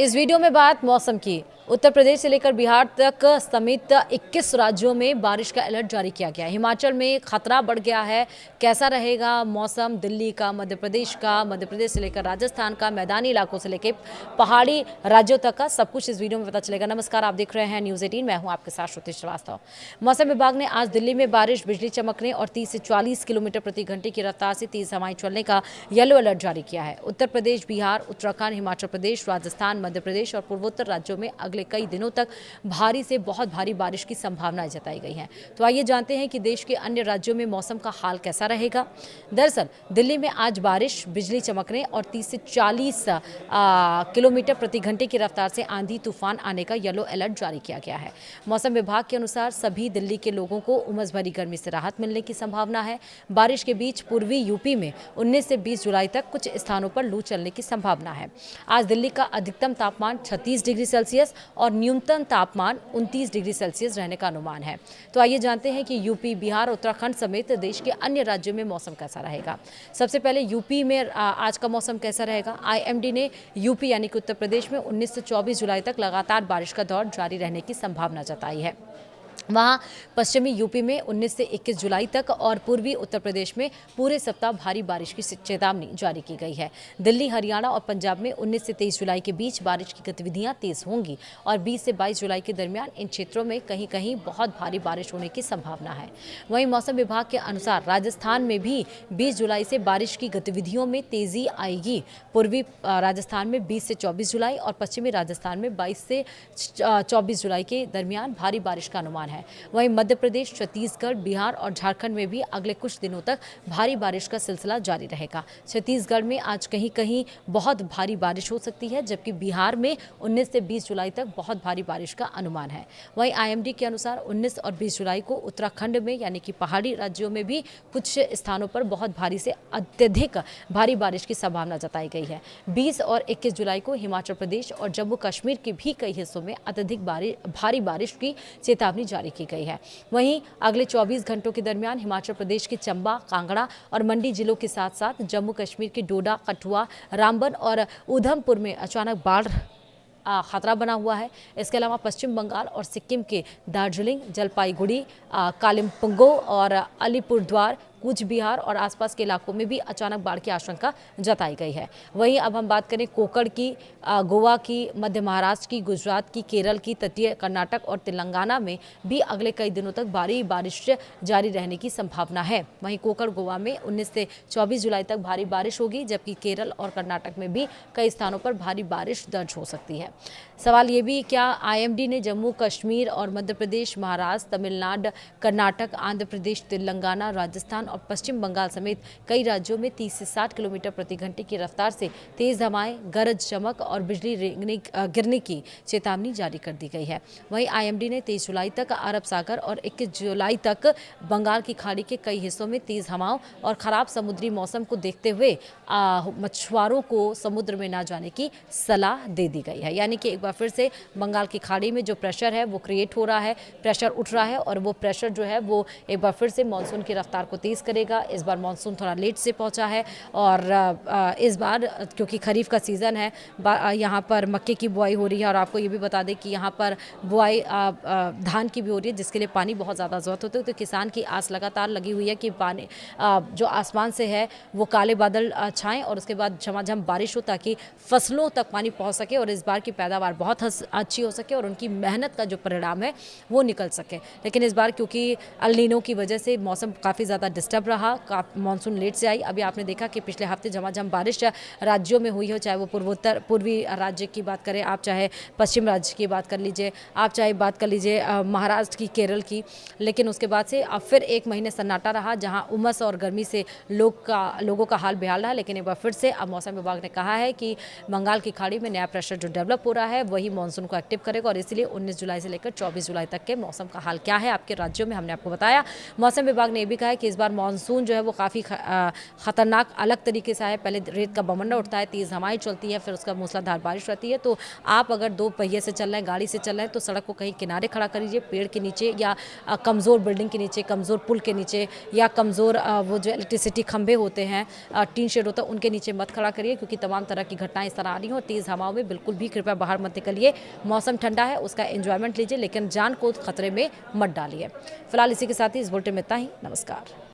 इस वीडियो में बात मौसम की। उत्तर प्रदेश से लेकर बिहार तक समेत 21 राज्यों में बारिश का अलर्ट जारी किया गया है। हिमाचल में खतरा बढ़ गया है। कैसा रहेगा मौसम दिल्ली का, मध्य प्रदेश से लेकर राजस्थान का, मैदानी इलाकों से लेकर पहाड़ी राज्यों तक का सब कुछ इस वीडियो में पता चलेगा। नमस्कार, आप देख रहे हैं न्यूज़ 18। मैं हूं आपके साथ श्रुति श्रीवास्तव। मौसम विभाग ने आज दिल्ली में बारिश, बिजली चमकने और 30 से 40 किलोमीटर प्रति घंटे की रफ्तार से तेज हवाएं चलने का येलो अलर्ट जारी किया है। उत्तर प्रदेश, बिहार, उत्तराखंड, हिमाचल प्रदेश, राजस्थान, मध्य प्रदेश और पूर्वोत्तर राज्यों में अगले कई दिनों तक भारी से बहुत भारी बारिश की संभावनाएं जताई गई हैं। तो आइए जानते हैं कि देश के अन्य राज्यों में मौसम का हाल कैसा रहेगा। दरअसल दिल्ली में आज बारिश, बिजली चमकने और 30 से 40 किलोमीटर प्रति घंटे की रफ्तार से आंधी तूफान आने का येलो अलर्ट जारी किया गया है। मौसम विभाग के अनुसार सभी दिल्ली के लोगों को उमस भरी गर्मी से राहत मिलने की संभावना है। बारिश के बीच पूर्वी यूपी में 19 से 20 जुलाई तक कुछ स्थानों पर लू चलने की संभावना है। आज दिल्ली का अधिकतम तापमान 36 डिग्री सेल्सियस और न्यूनतम तापमान 29 डिग्री सेल्सियस रहने का अनुमान है। तो आइए जानते हैं कि यूपी, बिहार, उत्तराखंड समेत देश के अन्य राज्यों में मौसम कैसा रहेगा। सबसे पहले यूपी में आज का मौसम कैसा रहेगा। आईएमडी ने यूपी यानी कि उत्तर प्रदेश में 19 से 24 जुलाई तक लगातार बारिश का दौर जारी रहने की संभावना जताई है। वहाँ पश्चिमी यूपी में 19 से 21 जुलाई तक और पूर्वी उत्तर प्रदेश में पूरे सप्ताह भारी बारिश की चेतावनी जारी की गई है। दिल्ली, हरियाणा और पंजाब में 19 से 23 जुलाई के बीच बारिश की गतिविधियां तेज होंगी और 20 से 22 जुलाई के दरमियान इन क्षेत्रों में कहीं कहीं बहुत भारी बारिश होने की संभावना है। वहीं मौसम विभाग के अनुसार राजस्थान में भी 20 जुलाई से बारिश की गतिविधियों में तेजी आएगी। पूर्वी राजस्थान में 20 से 24 जुलाई और पश्चिमी राजस्थान में 22 से 24 जुलाई के दरमियान भारी बारिश का अनुमान है। वहीं मध्य प्रदेश, छत्तीसगढ़, बिहार और झारखंड में भी अगले कुछ दिनों तक भारी बारिश का सिलसिला जारी रहेगा। छत्तीसगढ़ में आज कहीं कहीं बहुत भारी बारिश हो सकती है, जबकि बिहार में 19 से 20 जुलाई तक बहुत भारी बारिश का अनुमान है। वहीं आईएमडी के अनुसार 19 और 20 जुलाई को उत्तराखंड में यानी कि पहाड़ी राज्यों में भी कुछ स्थानों पर बहुत भारी से अत्यधिक भारी बारिश की संभावना जताई गई है। 20 और 21 जुलाई को हिमाचल प्रदेश और जम्मू कश्मीर के भी कई हिस्सों में अत्यधिक भारी बारिश की चेतावनी जारी की गई है। वहीं अगले 24 घंटों के दरमियान हिमाचल प्रदेश के चंबा, कांगड़ा और मंडी जिलों के साथ साथ जम्मू कश्मीर के डोडा, कठुआ, रामबन और उधमपुर में अचानक बाढ़ खतरा बना हुआ है। इसके अलावा पश्चिम बंगाल और सिक्किम के दार्जिलिंग, जलपाईगुड़ी, कालिम्पोंग और अलीपुरद्वार, कूच बिहार और आसपास के इलाकों में भी अचानक बाढ़ की आशंका जताई गई है। वहीं अब हम बात करें कोकण की, गोवा की, मध्य महाराष्ट्र की, गुजरात की, केरल की, तटीय कर्नाटक और तेलंगाना में भी अगले कई दिनों तक भारी बारिश जारी रहने की संभावना है। वहीं कोकण, गोवा में 19 से 24 जुलाई तक भारी बारिश होगी, जबकि केरल और कर्नाटक में भी कई स्थानों पर भारी बारिश दर्ज हो सकती है। सवाल ये भी, क्या आईएमडी ने जम्मू कश्मीर और मध्य प्रदेश, महाराष्ट्र, तमिलनाडु, कर्नाटक, आंध्र प्रदेश, तेलंगाना, राजस्थान और पश्चिम बंगाल समेत कई राज्यों में 30 से 60 किलोमीटर प्रति घंटे की रफ्तार से तेज हवाएं, गरज चमक और बिजली गिरने की चेतावनी जारी कर दी गई है। वहीं आईएमडी ने 23 जुलाई तक अरब सागर और 21 जुलाई तक बंगाल की खाड़ी के कई हिस्सों में तेज हवाओं और खराब समुद्री मौसम को देखते हुए मछुआरों को समुद्र में न जाने की सलाह दे दी गई है। यानी कि एक बार फिर से बंगाल की खाड़ी में जो प्रेशर है वो क्रिएट हो रहा है, प्रेशर उठ रहा है और वो प्रेशर जो है वो एक बार फिर से मानसून की रफ्तार को तेज करेगा। इस बार मानसून थोड़ा लेट से पहुंचा है और इस बार क्योंकि खरीफ का सीज़न है, यहाँ पर मक्के की बुआई हो रही है और आपको ये भी बता दें कि यहाँ पर बुआई धान की भी हो रही है, जिसके लिए पानी बहुत ज़्यादा ज़रूरत होती है। तो किसान की आस लगातार लगी हुई है कि पानी जो आसमान से है वो काले बादल छाएँ और उसके बाद झमाझम बारिश हो, ताकि फसलों तक पानी पहुँच सके और इस बार की पैदावार बहुत अच्छी हो सके और उनकी मेहनत का जो परिणाम है वो निकल सके। लेकिन इस बार क्योंकि अल नीनो की वजह से मौसम काफ़ी ज़्यादा डिस्टर्ब रहा, मानसून लेट से आई। अभी आपने देखा कि पिछले हफ्ते झमाझम बारिश राज्यों में हुई हो, चाहे वो पूर्वी राज्य की बात करें आप, चाहे पश्चिम राज्य की बात कर लीजिए आप, चाहे बात कर लीजिए महाराष्ट्र की, केरल की। लेकिन उसके बाद से अब फिर एक महीने सन्नाटा रहा, जहां उमस और गर्मी से लोगों का हाल बेहाल रहा। लेकिन एक बार फिर से अब मौसम विभाग ने कहा है कि बंगाल की खाड़ी में नया प्रेशर जो डेवलप हो रहा है वही मानसून को एक्टिव करेगा और इसीलिए 19 जुलाई से लेकर 24 जुलाई तक के मौसम का हाल क्या है आपके राज्यों में हमने आपको बताया। मौसम विभाग ने यह भी कहा है कि इस बार मानसून जो है वो काफ़ी खतरनाक अलग तरीके से है। पहले रेत का बवंडर उठता है, तेज़ हवाएं चलती है, फिर उसका मूसलाधार बारिश रहती है। तो आप अगर 2 पहिए से चल रहे हैं, गाड़ी से चल रहे हैं, तो सड़क को कहीं किनारे खड़ा करिए, पेड़ के नीचे या कमज़ोर बिल्डिंग के नीचे, कमज़ोर पुल के नीचे या कमज़ोर वो जो इलेक्ट्रिसिटी खंभे होते हैं, टीन शेड होता है, उनके नीचे मत खड़ा करिए, क्योंकि तमाम तरह की घटनाएं इस तरह आ रही हैं। और तेज़ हवाओं में बिल्कुल भी कृपया बाहर मत निकलिए। मौसम ठंडा है, उसका एंजॉयमेंट लीजिए, लेकिन जान को खतरे में मत डालिए। फिलहाल इसी के साथ ही इस बुलेटिन में इतना ही। नमस्कार।